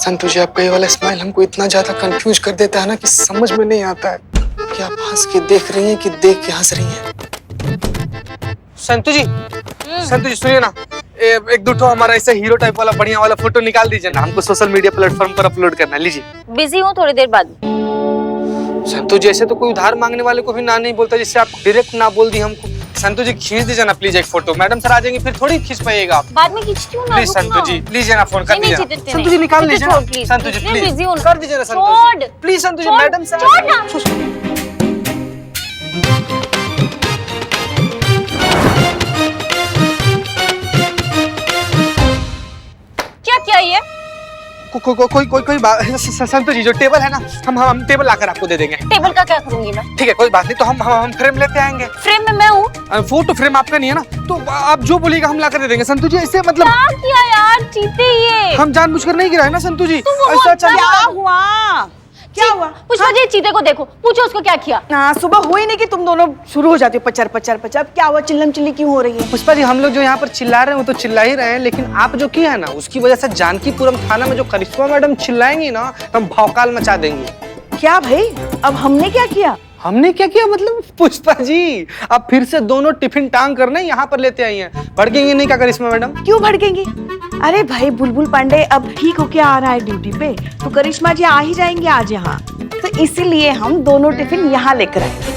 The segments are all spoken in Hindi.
संतु जी, आपका ये वाला स्माइल हमको इतना ज्यादा कंफ्यूज कर देता है ना कि समझ में नहीं आता है कि आप हंस के देख रही हैं कि देख के हंस रही हैं। संतु जी, संतु जी सुनिए ना, एक दो ठो हमारा ऐसे हीरो टाइप वाला बढ़िया वाला फोटो निकाल दीजिए ना, हमको सोशल मीडिया प्लेटफॉर्म पर अपलोड करना। लीजिए। बिजी हूँ, थोड़ी देर बाद। संतु जी, ऐसे तो कोई उधार मांगने वाले को भी ना नहीं बोलता, जिससे आप डायरेक्ट ना बोल दी हमको। संतु जी खींच दीजिए ना प्लीज एक फोटो, मैडम सर आ जाएंगे फिर थोड़ी खींच पाइएगा आप। बाद में खींचती हूँ ना। प्लीज संतु जी, लीजिए ना फोन कर दीजिए। संतु जी निकाल लीजिए ना। संतु जी प्लीज कर दीजिए ना संतु जी। Please Santu ji, madam sir. क्या किया ये? कोई बात। संतु जी, जो टेबल है ना, हम टेबल लाकर आपको दे देंगे। टेबल का क्या करूंगी मैं? ठीक है, कोई बात नहीं, तो हम फ्रेम लेते आएंगे। फ्रेम में मैं हूँ। फोटो फ्रेम आपका नहीं है ना, तो आप जो बोलिएगा हम लाकर दे देंगे। संतु जी ऐसे मतलब क्या किया यार, चीते ये। हम जानबूझकर नहीं गिराए ना संतु जी। ऐसा क्या हुआ? क्या हुआ? पुष्पा जी, चीते को देखो, पूछो उसको क्या किया। हाँ, सुबह हुई नहीं कि तुम दोनों शुरू हो जाते हो पचर पचर पचर। क्या हुआ? चिल्लम चिल्ली क्यों हो रही है? पुष्पा जी, हम लोग जो यहाँ पर चिल्ला रहे हैं वो तो चिल्ला ही रहे हैं, लेकिन आप जो किया है ना, उसकी वजह से जानकीपुरम थाना में जो करिश्मा मैडम चिल्लाएंगी ना, तो हम भौकाल मचा देंगे। क्या भाई, अब हमने क्या किया? हमने क्या किया मतलब? पुष्पा जी, अब फिर से दोनों टिफिन टांग करने यहाँ पर लेते आई हैं। भड़केंगे नहीं क्या करिश्मा मैडम? क्यों भड़केंगी? अरे भाई, बुलबुल पांडे अब ठीक होके आ रहा है ड्यूटी पे, तो करिश्मा जी आ ही जाएंगे आज यहाँ, तो इसीलिए हम दोनों टिफिन यहाँ लेकर आए।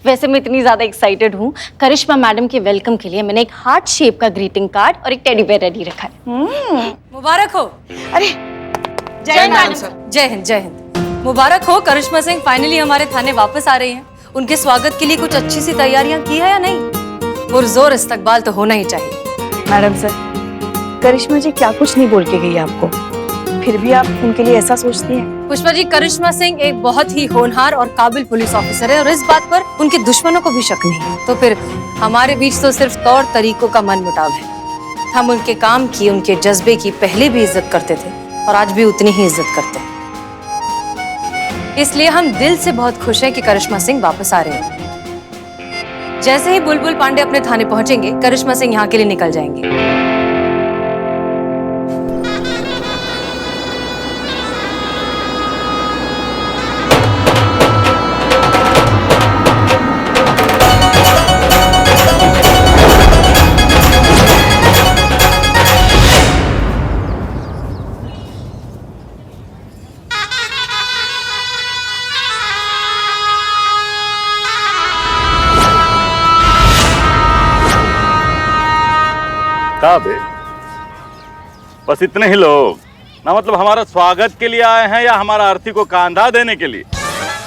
वैसे मैं इतनी ज्यादा एक्साइटेड हूँ, करिश्मा मैडम के वेलकम के लिए मैंने एक हार्ट शेप का ग्रीटिंग कार्ड और एक टेडी बेयर रेडी रखा है। मुबारक हो। अरे जय मैडम सर। जय हिंद, जय हिंद। मुबारक हो, करिश्मा सिंह फाइनली हमारे थाने वापस आ रही हैं। उनके स्वागत के लिए कुछ अच्छी सी तैयारियां की है या नहीं? पुरजोर इस्तकबाल तो होना ही चाहिए। मैडम सर, करिश्मा जी क्या कुछ नहीं बोल के गई आपको, फिर भी आप उनके लिए ऐसा सोचती हैं? पुष्पा जी, करिश्मा सिंह एक बहुत ही होनहार और काबिल पुलिस ऑफिसर है और इस बात पर उनके दुश्मनों को भी शक नहीं है। तो फिर हमारे बीच तो सिर्फ तौर तरीकों का मनमुटाव है। हम उनके काम की, उनके जज्बे की पहले भी इज्जत करते थे और आज भी उतनी ही इज्जत करते हैं। इसलिए हम दिल से बहुत खुश हैं कि करिश्मा सिंह वापस आ रहे हैं। जैसे ही बुलबुल पांडे अपने थाने पहुंचेंगे, करिश्मा सिंह यहाँ के लिए निकल जाएंगे। बे? बस इतने ही लोग ना, मतलब हमारा स्वागत के लिए आए हैं या हमारा अर्थी को कांधा देने के लिए?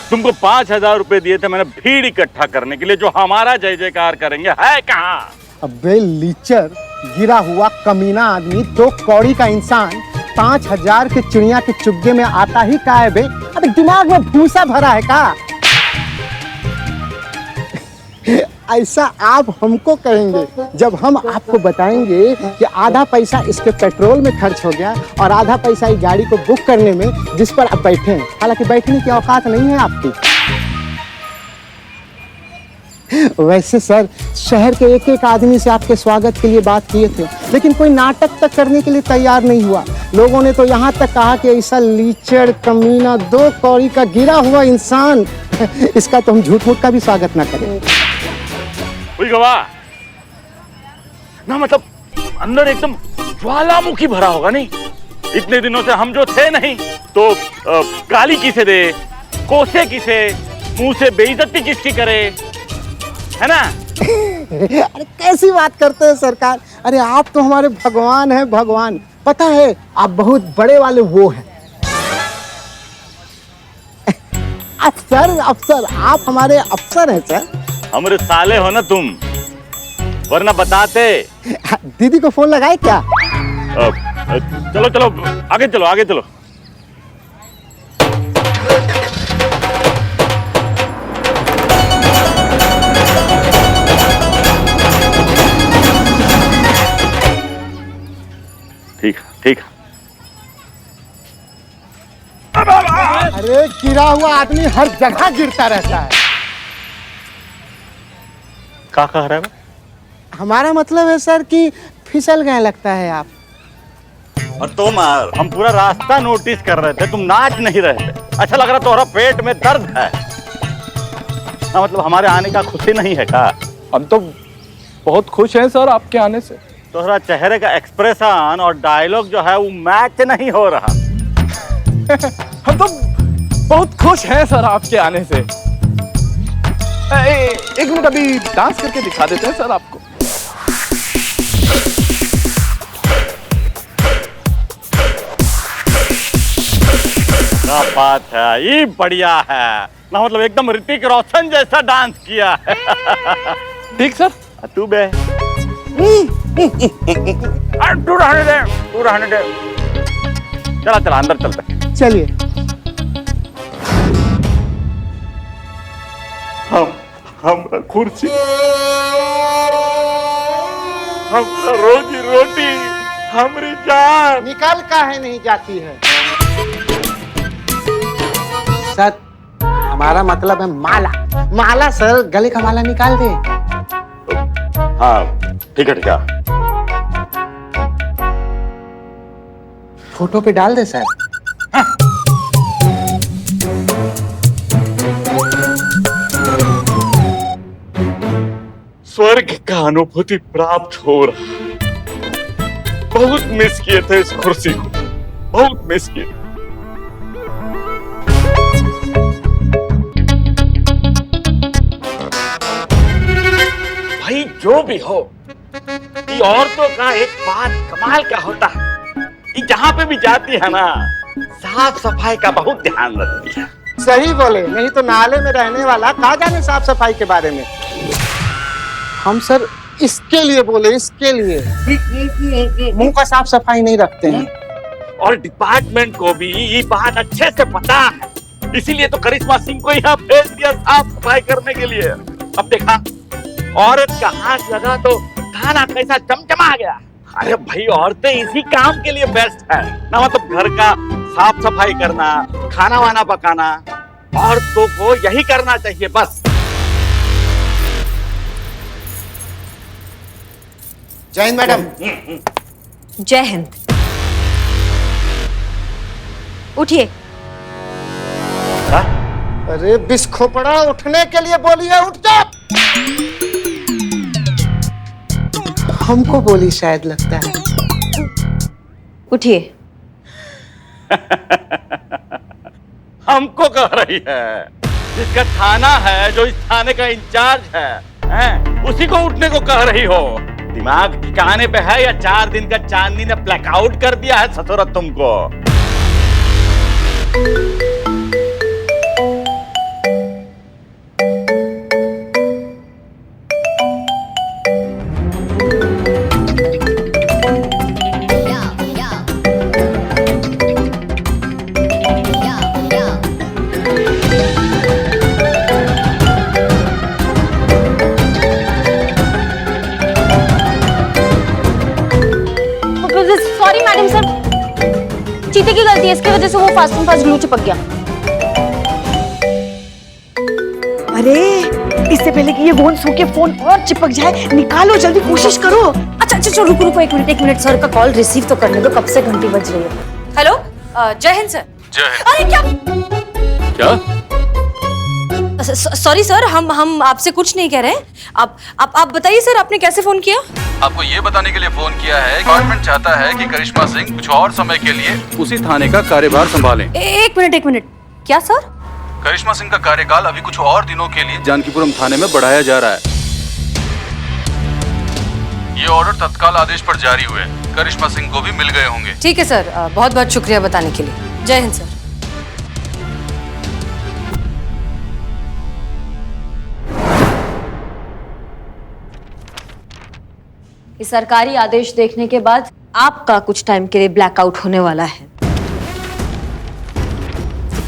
तुमको 5,000 रुपए दिए थे मैंने भीड़ इकट्ठा करने के लिए, जो हमारा जय जयकार करेंगे, है कहाँ? अबे लीचर, गिरा हुआ कमीना आदमी, 2 कौड़ी का इंसान 5,000 के चिड़िया के चुग्गे में आता ही का है बे? अबे दिमाग में भूसा भरा है का? ऐसा आप हमको कहेंगे जब हम आपको बताएंगे कि आधा पैसा इसके पेट्रोल में खर्च हो गया और आधा पैसा इस गाड़ी को बुक करने में, जिस पर आप बैठे हैं। हालांकि बैठने की औकात नहीं है आपकी। वैसे सर, शहर के एक एक आदमी से आपके स्वागत के लिए बात किए थे, लेकिन कोई नाटक तक करने के लिए तैयार नहीं हुआ। लोगों ने तो यहाँ तक कहा कि ऐसा लीचड़ कमीना 2 कौड़ी का गिरा हुआ इंसान, इसका तो हम झूठ मूठ का भी स्वागत ना करें। गवाह ना, मतलब अंदर एकदम ज्वालामुखी भरा होगा नहीं? इतने दिनों से हम जो थे नहीं, तो गाली किसे दे, कोसे किसे, मुंह से बेइज्जती किसकी करे, है ना? अरे कैसी बात करते हैं सरकार? अरे आप तो हमारे भगवान हैं, भगवान। पता है, आप बहुत बड़े वाले वो हैं। अफसर, अफसर, आप हमारे अफसर हैं सर। हमारे साले हो ना तुम, वरना बताते। दीदी को फोन लगाए क्या? चलो चलो आगे चलो, आगे चलो। ठीक ठीक। अरे गिरा हुआ आदमी हर जगह गिरता रहता है। क्या कह रहा है? हमारा मतलब है सर कि फिसल गए लगता है आप। और तुम हम पूरा रास्ता नोटिस कर रहे थे, तुम नाच नहीं रहे थे। अच्छा लग रहा तुम्हारा पेट में दर्द है। हाँ, मतलब हमारे आने का खुशी नहीं है का? हम तो बहुत खुश हैं सर आपके आने से। तुम्हारा चेहरे का एक्सप्रेशन और डायलॉग जो है वो मैच नहीं हो रहा। हम तो बहुत खुश हैं सर आपके आने से। एक मिनट, अभी डांस करके दिखा देते हैं सर आपको। क्या बात है, ये बढ़िया है ना, मतलब एकदम ऋतिक रोशन जैसा डांस किया है। ठीक सर। तू बे तू रहने दे, तू रहने दे। चला चला अंदर चलते। चलिए। हम कुर्सी, हमरा रोजी रोटी, हमारी जान निकाल काहे नहीं जाती है? सर हमारा मतलब है माला। माला सर, गले का माला निकाल दे। हाँ ठीक है ठीक है। फोटो पे डाल दे सर। स्वर्ग का अनुभूति प्राप्त हो रहा। बहुत मिस किए थे इस कुर्सी को, बहुत मिस किए। भाई जो भी हो, ये औरतों का एक बात कमाल का होता है, ये जहां पे भी जाती है ना, साफ सफाई का बहुत ध्यान रखती है। सही बोले, नहीं तो नाले में रहने वाला कहाँ जाने साफ सफाई के बारे में। हम सर इसके लिए बोले, इसके लिए मुंह का साफ सफाई नहीं रखते हैं। और डिपार्टमेंट को भी ये बात अच्छे से पता है, इसीलिए तो करिश्मा सिंह को यहाँ भेज दिया साफ सफाई करने के लिए। अब देखा, औरत का हाथ लगा तो खाना कैसा चमचमा गया। अरे भाई, औरतें इसी काम के लिए बेस्ट है ना, मतलब घर का साफ सफाई करना, खाना वाना पकाना, औरतों को यही करना चाहिए बस। जय हिंद मैडम। जय हिंद। उठिए। अरे बिस्खोपड़ा, उठने के लिए बोली है, उठ जा। हमको बोली शायद, लगता है। उठिए। हमको कह रही है, जिसका थाना है, जो इस थाने का इंचार्ज है, उसी को उठने को कह रही हो। दिमाग ठिकाने पे है या 4 दिन का चांदनी ने ब्लैकआउट कर दिया है ससुरा तुमको? सॉरी मैडम सर, चीते की गलती है, इसकी वजह से वो फास्ट एंड फास्ट ग्लू चिपक गया। अरे इससे पहले कि ये फोन सो के फोन और चिपक जाए, निकालो जल्दी, कोशिश करो। अच्छा अच्छा, रुको रुको, एक मिनट सर का कॉल रिसीव तो करने दो, कब से घंटी बज रही है। हेलो, जय हिंद सर। जय हिंद। अरे क्या क्या? सॉरी सर, हम आपसे कुछ नहीं कह रहे। आप बताइए सर, आपने कैसे फोन किया? आपको ये बताने के लिए फोन किया है, डिपार्टमेंट चाहता है कि करिश्मा सिंह कुछ और समय के लिए उसी थाने का कार्यभार संभालें। एक मिनट, क्या सर? करिश्मा सिंह का कार्यकाल अभी कुछ और दिनों के लिए जानकीपुरम थाने में बढ़ाया जा रहा है। ये ऑर्डर तत्काल आदेश पर जारी हुए, करिश्मा सिंह को भी मिल गए होंगे। ठीक है सर, बहुत बहुत शुक्रिया बताने के लिए। जय हिंद सर। ये सरकारी आदेश देखने के बाद आपका कुछ टाइम के लिए ब्लैकआउट होने वाला है।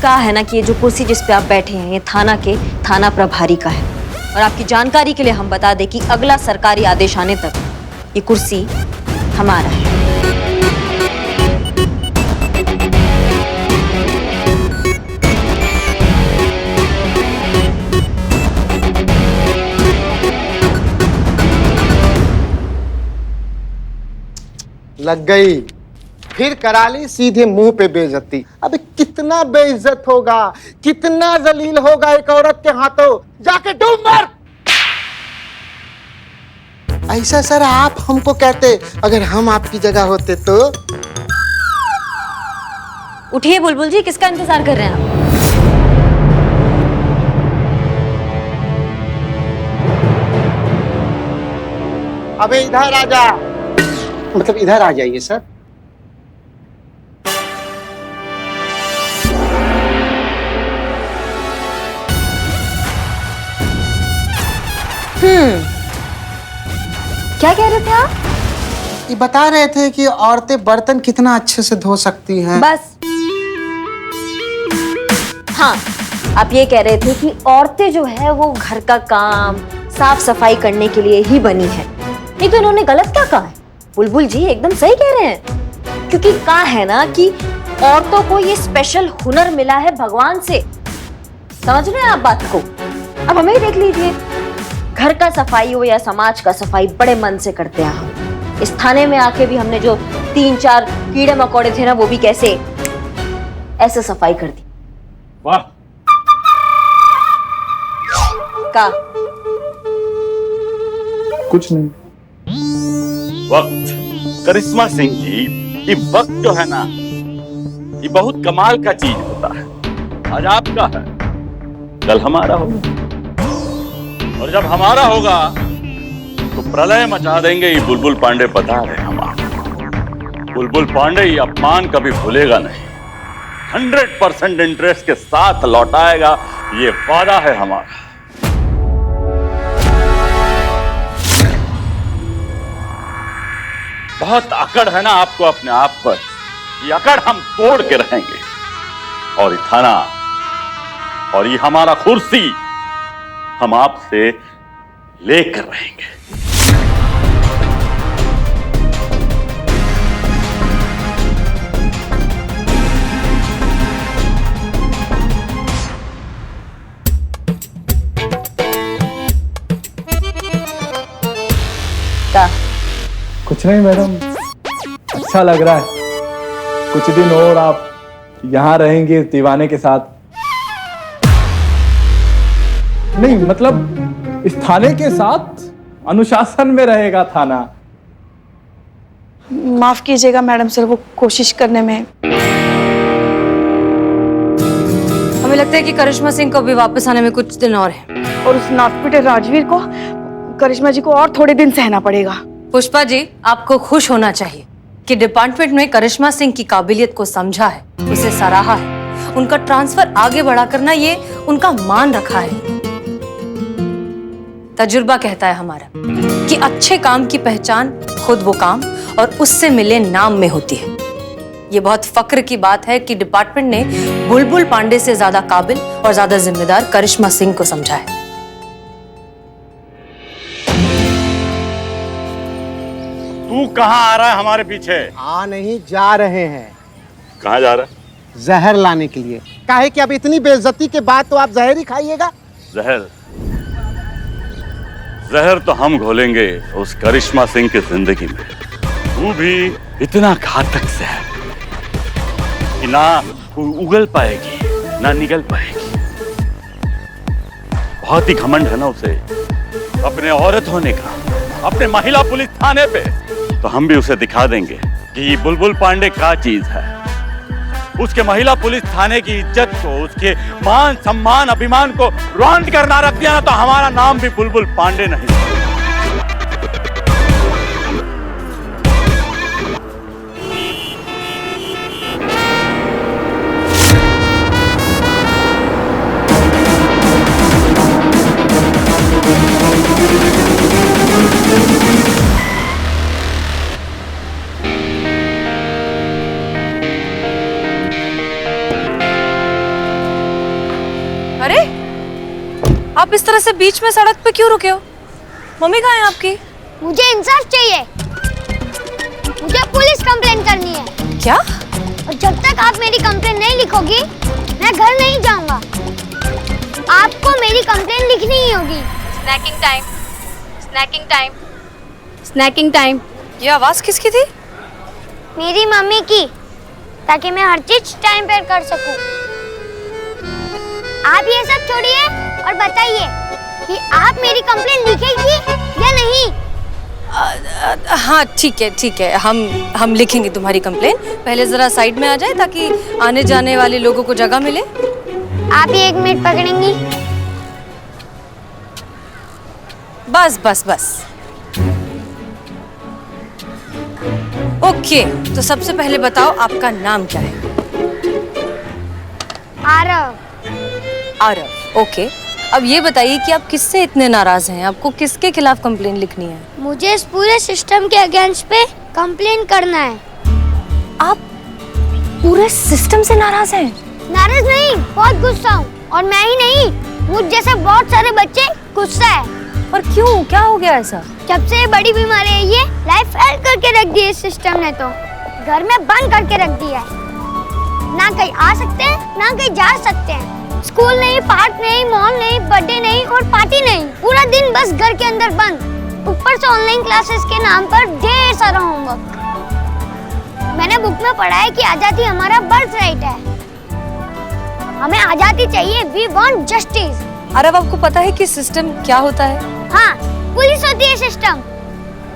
कहा है ना कि ये जो कुर्सी जिस पे आप बैठे हैं, ये थाना के थाना प्रभारी का है। और आपकी जानकारी के लिए हम बता दें कि अगला सरकारी आदेश आने तक ये कुर्सी हमारा है। लग गई। फिर करा ली सीधे मुंह पे बेइज्जती। अबे कितना बेइज्जत होगा, कितना जलील होगा एक औरत के हाथों। जाके डूब मर। ऐसा सर आप हमको कहते, अगर हम आपकी जगह होते तो। उठिए बुलबुल जी, किसका इंतजार कर रहे हैं आप? अबे इधर आ जा, मतलब इधर आ जाइए सर। क्या कह रहे थे आप? ये बता रहे थे कि औरतें बर्तन कितना अच्छे से धो सकती हैं। बस हाँ, आप ये कह रहे थे कि औरतें जो है वो घर का काम साफ सफाई करने के लिए ही बनी है। नहीं तो इन्होंने गलत क्या कहा है? बुलबुल जी एकदम सही कह रहे हैं, क्योंकि कहा है ना कि औरतों को ये स्पेशल हुनर मिला है भगवान से। समझ रहे हैं आप बात को? अब हमें ही देख लीजिए, घर का सफाई हो या समाज का सफाई, बड़े मन से करते हैं हम। इस थाने में आके भी हमने जो 3-4 कीड़े मकोड़े थे ना, वो भी कैसे ऐसे सफाई कर दी। वाह। का कुछ नहीं। वक्त करिश्मा सिंह जी, ये वक्त जो है ना, ये बहुत कमाल का चीज होता है। आज आपका है, कल हमारा होगा, और जब हमारा होगा तो प्रलय मचा देंगे। ये बुलबुल पांडे बता रहे हम आपको। बुलबुल पांडे ये अपमान कभी भूलेगा नहीं, 100% इंटरेस्ट के साथ लौटाएगा, ये वादा है हमारा। बहुत अकड़ है ना आपको अपने आप पर, ये अकड़ हम तोड़ के रहेंगे। और ये थाना और ये हमारा कुर्सी हम आपसे लेकर रहेंगे। का कुछ नहीं मैडम, अच्छा लग रहा है। कुछ दिन और आप यहाँ रहेंगे दीवाने के साथ। नहीं मतलब इस थाने के साथ अनुशासन में रहेगा थाना। माफ कीजिएगा मैडम सर, वो कोशिश करने में। हमें लगता है कि करिश्मा सिंह को भी वापस आने में कुछ दिन और है। और उस नाथपिटे राजवीर को, करिश्मा जी को और थोड़े दिन सहना पड़ेगा। पुष्पा जी, आपको खुश होना चाहिए कि डिपार्टमेंट ने करिश्मा सिंह की काबिलियत को समझा है, उसे सराहा है, उनका ट्रांसफर आगे बढ़ा करना ये उनका मान रखा है। तजुर्बा कहता है हमारा कि अच्छे काम की पहचान खुद वो काम और उससे मिले नाम में होती है। ये बहुत फक्र की बात है कि डिपार्टमेंट ने बुलबुल पांडे से ज्यादा काबिल और ज्यादा जिम्मेदार करिश्मा सिंह को समझा है। तू कहां आ रहा है हमारे पीछे? आ नहीं, जा रहे हैं। कहां जा रहा है? जहर लाने के लिए। काहे कि अब इतनी बेइज्जती के बाद तो आप जहर ही खाइएगा। जहर? जहर तो हम घोलेंगे उस करिश्मा सिंह की जिंदगी में। तू भी इतना घातक जहर कि ना उगल पाएगी ना निगल पाएगी। बहुत ही घमंड है ना उसे अपने औरत होने का, अपने महिला पुलिस थाने पे। तो हम भी उसे दिखा देंगे कि ये बुलबुल पांडे क्या चीज है। उसके महिला पुलिस थाने की इज्जत को, उसके मान सम्मान अभिमान को रौंद कर ना रख दिया ना, तो हमारा नाम भी बुलबुल पांडे नहीं। अरे, आप इस तरह से बीच में सड़क पे क्यों रुके हो? मम्मी कहाँ है आपकी? मुझे इंसाफ चाहिए। मुझे पुलिस कंप्लेन करनी है। क्या? और जब तक आप मेरी कंप्लेन नहीं लिखोगी, मैं घर नहीं जाऊंगा। आपको मेरी कंप्लेन लिखनी ही होगी। Snacking time, snacking time, snacking time. ये आवाज किसकी थी? मेरी मम्मी की, ताकि मैं हर चीज टाइम पर कर सकूं। आप ये सब छोड़िए और बताइए कि आप मेरी कंप्लेंट लिखेंगी या नहीं। हाँ ठीक है, हम लिखेंगे तुम्हारी कंप्लेन। पहले जरा साइड में आ जाए ताकि आने जाने वाले लोगों को जगह मिले। आप ही 1 मिनट पकड़ेंगी? बस। ओके, तो सबसे पहले बताओ आपका नाम क्या है? आरव। ओके, अब ये बताइए कि आप किससे इतने नाराज हैं? आपको किसके खिलाफ कंप्लेन लिखनी है? मुझे इस पूरे सिस्टम के अगेंस्ट पे कंप्लेन करना है। आप पूरे सिस्टम से नाराज हैं? नाराज नहीं, बहुत गुस्सा हूँ। और मैं ही नहीं, मुझ जैसे बहुत सारे बच्चे गुस्सा है। पर क्यों, क्या हो गया ऐसा? जब से ये बड़ी बीमारी है, ये लाइफ फेल करके रख दी है सिस्टम ने। तो घर में बंद करके रख दिया है। ना कहीं आ सकते हैं, ना कहीं जा सकते हैं। स्कूल नहीं, पार्क नहीं, मॉल नहीं, बर्थडे नहीं और पार्टी नहीं। पूरा दिन बस घर के अंदर बंद। ऊपर से ऑनलाइन क्लासेस के नाम पर ढेर सारा होमवर्क। मैंने बुक में पढ़ा है कि आजादी हमारा बर्थ राइट है। हमें आजादी चाहिए। We want justice. अरे अब आपको पता है कि सिस्टम क्या होता है? हाँ, पुलिस होती है सिस्टम।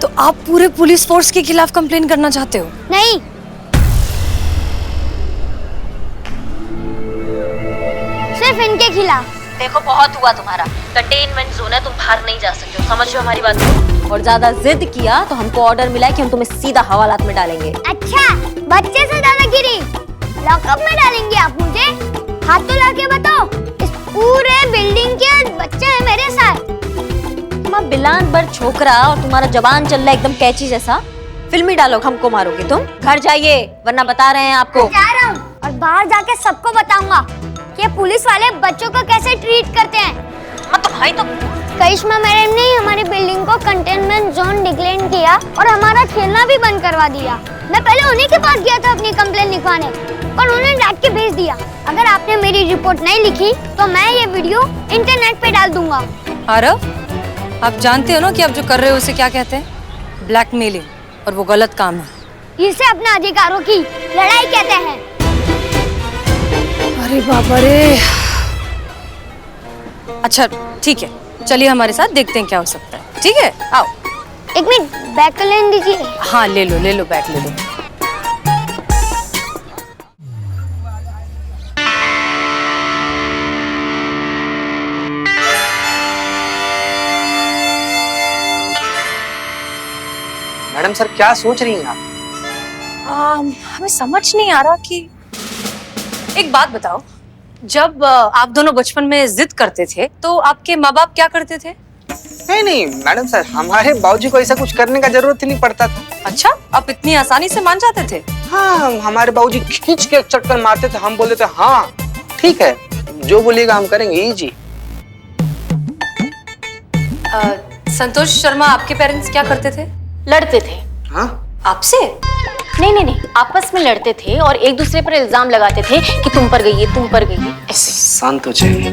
तो आप पूरे पुलिस फोर्स के खिलाफ कंप्लेन करना चाहते हो? नहीं, सिर्फ इनके खिलाफ। देखो बहुत हुआ तुम्हारा। कंटेनमेंट जोन है, तुम बाहर नहीं जा सकते हो, समझ लो हमारी बात को। और ज्यादा जिद किया तो हमको ऑर्डर मिला है कि हम तुम्हें सीधा हवालात में डालेंगे। अच्छा, बच्चे से दादागिरी। लॉकअप में डालेंगे आप मुझे? हाथ तो लाके बताओ। इस पूरे बिल्डिंग के बच्चे हैं मेरे साथ। तुम बिलान बर छोकरा और तुम्हारा जबान चल रहा है एकदम कैची जैसा। फिल्मी डायलॉग हमको मारोगे तुम। घर जाइए वरना बता रहे हैं आपको। जा रहा हूँ और बाहर जाके सबको बताऊंगा कि पुलिस वाले बच्चों को कैसे ट्रीट करते हैं। हाँ तो भाई, तो करिश्मा मैडम ने हमारी बिल्डिंग को कंटेनमेंट जोन डिक्लेयर किया और हमारा खेलना भी बंद करवा दिया। मैं पहले उन्हीं के पास गया था अपनी कंप्लेन लिखवाने, पर उन्होंने डांट के भेज दिया। अगर आपने मेरी रिपोर्ट नहीं लिखी तो मैं ये वीडियो इंटरनेट पे डाल दूंगा। आरव, आप जानते हो ना कि आप जो कर रहे हो उसे क्या कहते हैं? ब्लैकमेलिंग, और वो गलत काम है। इसे अपने अधिकारों की लड़ाई कहते हैं। अरे बाबा रे। अच्छा ठीक है, चलिए हमारे साथ देखते हैं क्या हो सकता है। ठीक है, आओ। 1 मिनट, बैग लेने दीजिए। हाँ ले लो बैग ले लो। मैडम सर क्या सोच रही हैं आप? हमें समझ नहीं आ रहा कि, एक बात बताओ, जब आप दोनों बचपन में जिद करते थे तो आपके माँ बाप क्या करते थे? नहीं मैडम सर, हमारे बाबूजी को ऐसा कुछ करने का जरूरत ही नहीं पड़ता था। अच्छा, आप इतनी आसानी से मान जाते थे? हाँ, हमारे बाबूजी खींच के चक्कर मारते थे, हम बोलते थे हाँ ठीक है, जो बोलेगा हम करेंगे। जी। संतोष शर्मा, आपके पेरेंट्स क्या करते थे? लड़ते थे। हाँ? आपसे? नहीं, आपस में लड़ते थे और एक दूसरे पर इल्जाम लगाते थे कि तुम पर गई है, तुम पर गई है, ऐसे। शांत हो जाइए।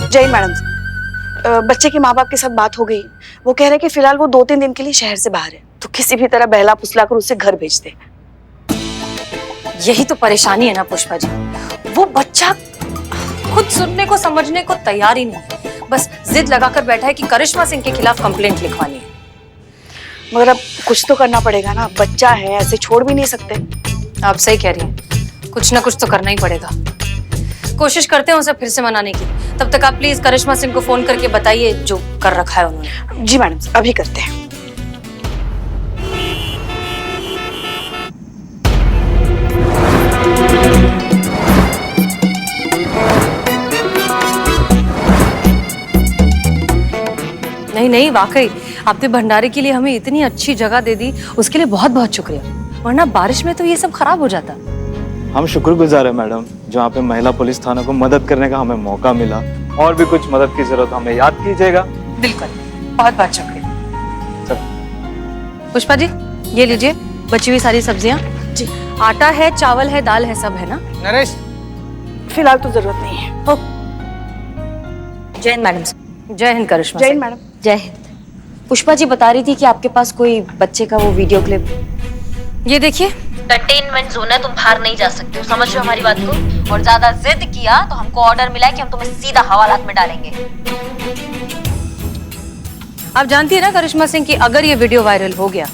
जय मैडम, बच्चे के माँ बाप के साथ बात हो गई। वो कह रहे हैं कि फिलहाल वो 2-3 दिन के लिए शहर से बाहर है, तो किसी भी तरह बहला फुसला कर उसे घर भेज दे। यही तो परेशानी है ना पुष्पा जी, वो बच्चा खुद सुनने को समझने को तैयार ही नहीं है, बस जिद लगाकर बैठा है कि करिश्मा सिंह के खिलाफ कंप्लेंट लिखवानी है। मगर अब कुछ तो करना पड़ेगा ना, बच्चा है, ऐसे छोड़ भी नहीं सकते। आप सही कह रही हैं, कुछ ना कुछ तो करना ही पड़ेगा। कोशिश करते हैं उसे फिर से मनाने की। तब तक आप प्लीज करिश्मा सिंह को फोन करके बताइए जो कर रखा है उन्होंने। जी मैडम, अभी करते हैं। नहीं, वाकई आपने भंडारे के लिए हमें इतनी अच्छी जगह दे दी, उसके लिए बहुत बहुत शुक्रिया, वरना बारिश में तो ये सब खराब हो जाता। हम शुक्रगुजार है मैडम, जहाँ पे महिला पुलिस थाना को मदद करने का हमें मौका मिला। और भी कुछ मदद की जरूरत हमें याद कीजिएगा। बिल्कुल, बहुत बहुत शुक्रिया। पुष्पा जी, ये लीजिए बची हुई सारी सब्जियाँ। जी, आटा है, चावल है, दाल है, सब है ना? नरेश, फिलहाल तो जरूरत नहीं है। जय हिंद मैडम। जय हिंद करिश्मा। जय हिंद मैडम। जय हिंद। पुष्पा जी बता रही थी कि आपके पास कोई बच्चे का वो वीडियो क्लिप। ये देखिए, कंटेनमेंट जोन है, तुम बाहर नहीं जा सकते हो, समझ रहे हो हमारी बात को? और ज्यादा जिद किया तो हमको ऑर्डर मिला है कि हम तुम्हें सीधा हवालात में डालेंगे। आप जानती है ना करिश्मा सिंह कि अगर ये वीडियो वायरल हो गया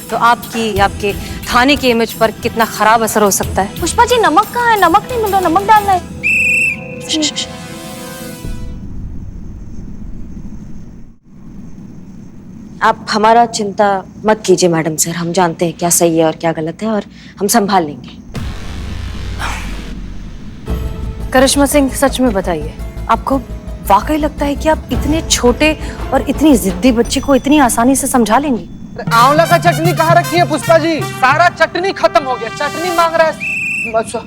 तो आपके थाने की इमेज पर कितना खराब असर हो सकता है। पुष्पा जी नमक कहाँ है? नमक नहीं मिल रहा, नमक डालना है। आप हमारा चिंता मत कीजिए मैडम सर, हम जानते हैं क्या सही है और क्या गलत है और हम संभाल लेंगे। करिश्मा सिंह सच में बताइए, आपको वाकई लगता है कि आप इतने छोटे और इतनी जिद्दी बच्ची को इतनी आसानी से समझा लेंगी? आंवला का चटनी कहाँ रखी है पुष्पा जी? सारा चटनी खत्म हो गया, चटनी मांग रहा है। अच्छा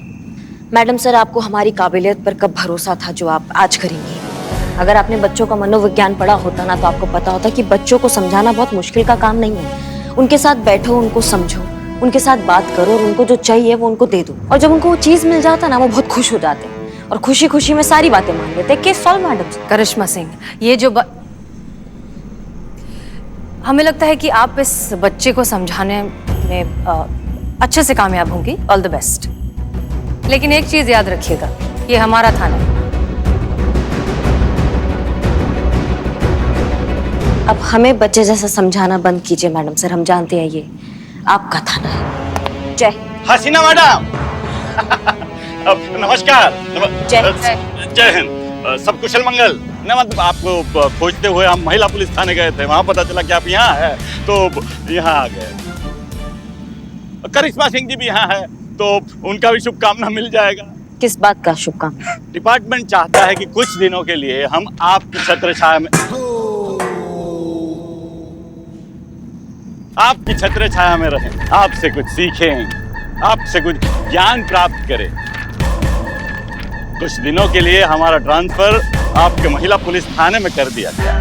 मैडम सर, आपको हमारी काबिलियत पर कब भरोसा था जो आप आज करेंगी? अगर आपने बच्चों का मनोविज्ञान पढ़ा होता ना तो आपको पता होता कि बच्चों को समझाना बहुत मुश्किल का काम नहीं है। उनके साथ बैठो, उनको समझो, उनके साथ बात करो और उनको जो चाहिए वो उनको दे दो। और जब उनको वो चीज मिल जाता ना वो बहुत खुश हो जाते हैं और खुशी खुशी में सारी बातें मान लेते हैं। Case solve madam sir. Karishma Singh, ये जो हमें लगता है कि आप इस बच्चे को समझाने में अच्छे से कामयाब होंगी। All the best. लेकिन एक चीज याद रखिएगा, ये हमारा थाना है। अब हमें बच्चे जैसा समझाना बंद कीजिए मैडम सर, हम जानते हैं ये आपका थाना है। जय हसीना मैडम। नमस्कार। जय हिंद। सब कुशल मंगल। न मतलब आपको खोजते हुए हम महिला पुलिस थाने गए थे, वहां पता चला कि आप यहाँ हैं तो यहाँ आ गए। करिश्मा सिंह जी भी यहाँ है तो उनका भी शुभकामना मिल जाएगा। किस बात का शुभकामना? डिपार्टमेंट चाहता है कि कुछ दिनों के लिए हम आपकी छत्रछाया में रहें, आपसे कुछ सीखें, आपसे कुछ ज्ञान प्राप्त करें। कुछ दिनों के लिए हमारा ट्रांसफर आपके महिला पुलिस थाने में कर दिया गया।